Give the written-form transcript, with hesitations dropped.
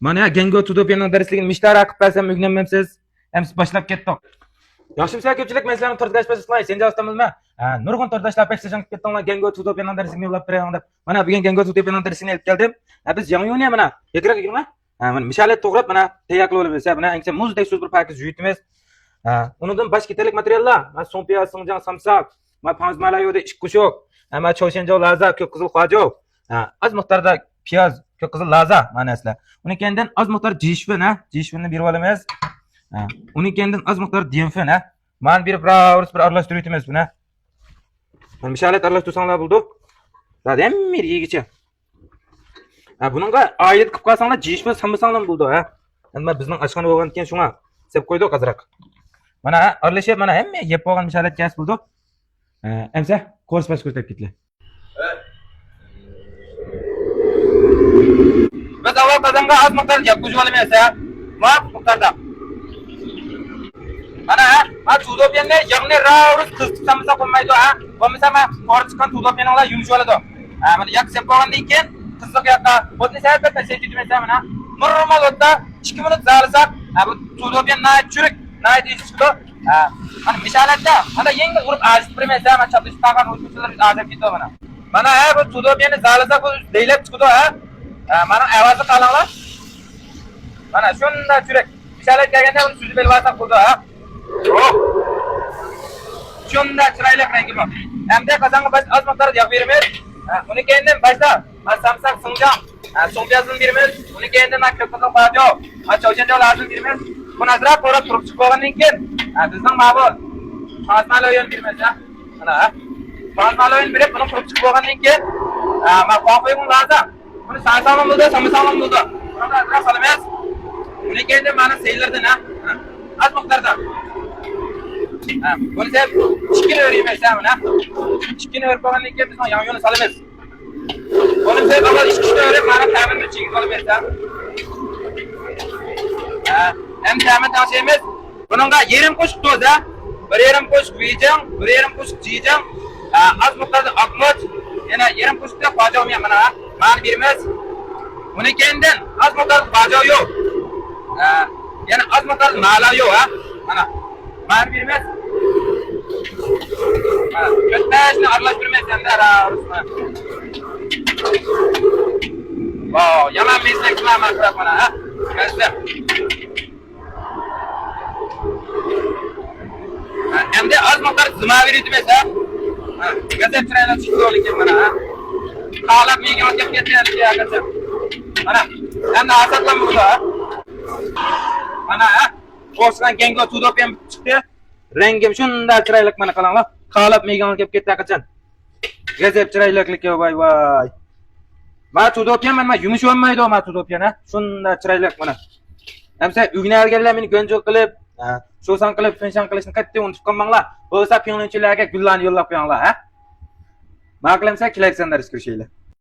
Mana Gengo Tutopiyaning darsligini mishtara qilib bersam o'rganmamsiz. Ham siz boshlab ketdik. Yaxshimisiz ko'pchilik, men sizlarni tortgash bo'lsizlar. Sen javobimizmi? Nurg'un tortashlar peksajan ketdinglar Gengo Tutopiyaning darsligini yo'llab beraman deb. Mana bugun Gengo Tutopiyaning darsligini olib keldim. Biz yangi yo'lni mana yakrak yigirma. Mana mishalat to'g'rab mana tayyorlab olamiz. Mana ancha muzdek so'z bir paket yutimiz. Undan boshqa kerakli materiallar, mana sompiya, sinjan, samsak, mana panzmalayoda ish qo'shiq, mana choshenjo, laza, ko'k qizil xojo. Az miqdorda piyoz, ko'k qizil laza mana sizlar. Uni kendan az miqdor jishvin, jishvinni berib olamiz. Uni kendan az miqdor demfin, mana berib bir aralashtirib o'tamiz buni. Mana mishalat aralashtirsanglar bo'ldi. Zaten hamma yegicha. Buningga oyit qilib qolsanglar, jishvin sanmasanglar bo'ldi, Endi bizning oshxona bo'lgan ekan shunga sep qo'ydik azroq. Mana aralashib, mana hamma yeb bo'lgan mishalat gas bo'ldi. Emsa ko'rsatib ko'rsatib ketdilar. Biz avval qozonga az miqdor yeb qo'yib olamiz, Mana miqdorda. Mana Tutopiyanni yog'ni ravus qizitsamasa qo'ymaydi, Bo'lmasa mana qor chiqqan Tutopiyanlar yumshab oladi. Mana yak sep bo'lgandan keyin qizliq yoqqa o'tni saytda tashlab mana normal o'tda 2 minut zarsak, bu Tutopiyan churuk, chiqdi. Mana mishalatda, mana yengil urib azib birmasa, mana chaplish taqan o'tuvchilar azib ketdi mana. Mana bu Tutopiyanni zarsak bu deylab chiqdi, Mana ovozi qalanglar. Mana shunda churuk. Mishalat kelganda uni suzib elvasak bo'ldi, Shunda chiroyli rangi bor. Hamda qozonga biz az miqdorda yog' beramiz. Uni keyindan boshda samsak sinjan, so'mpiyasini beramiz. Uni keyindan ko'kqizil xojo, choshenjo lazim beramiz. Buni azroq qo'rab turib chiqib olgandan keyin bizning ma'bul panzmaloyini beramiz, Mana panzmaloyini berib, buni qurib chiqib olgandan keyin mana qo'ygun lazim. Buni sansalam bo'ldi, samasalam bo'ldi. Buni azroq solamiz. Uni keyindan mana seylardan, az miqdorda. Buni deb chiqini o'raymiz, mana. Chiqini o'rib olgandan keyin bizning yong'ini solamiz. Buni deb avval chiqini o'rib, mana ta'minni chigib olamiz, Hem ta'min tashlaymiz. Buningga yerim qo'shib do'z, bir yerim qo'shib vijang, bir yerim qo'shib jijang, az miqdorda oqmoch, yana yerim qo'shib xojo mana beramiz. Uni kendan az miqdorda xojo yo'q. Yana az miqdorda mala yo'q, Mana beramiz. Ko'tashni aralashtiramiz endi Wow, yaman meslik qilaman qilib mana, Qaysi? Endi az miqdor zima beraymiz, Gazet chiroyli chiqdi ekan mana, Qalab menga olib ketyapti akacha. Mana, endi asatlam bo'ldi, Mana, qo'shgan Gengo Tutopiyan chiqdi. Rangim shunda chiroyli mana qalanglar. Qalab menga olib ketdi akacha. Gazet chiroylilik voy. Mana Tutopiyan mana yumush olmaydi, mana Tutopiyan, Shunda chiroyli mana. Hamsa uyga olganlar meni go'njoq qilib, sho'san qilib, penshan qilishni qattiq unutib qolmanglar. Bo'lsa piyonchilarga gullarni yo'llab qo'yinglar, Ma'qulmsa, kelaksanlar ish ko'rishinglar.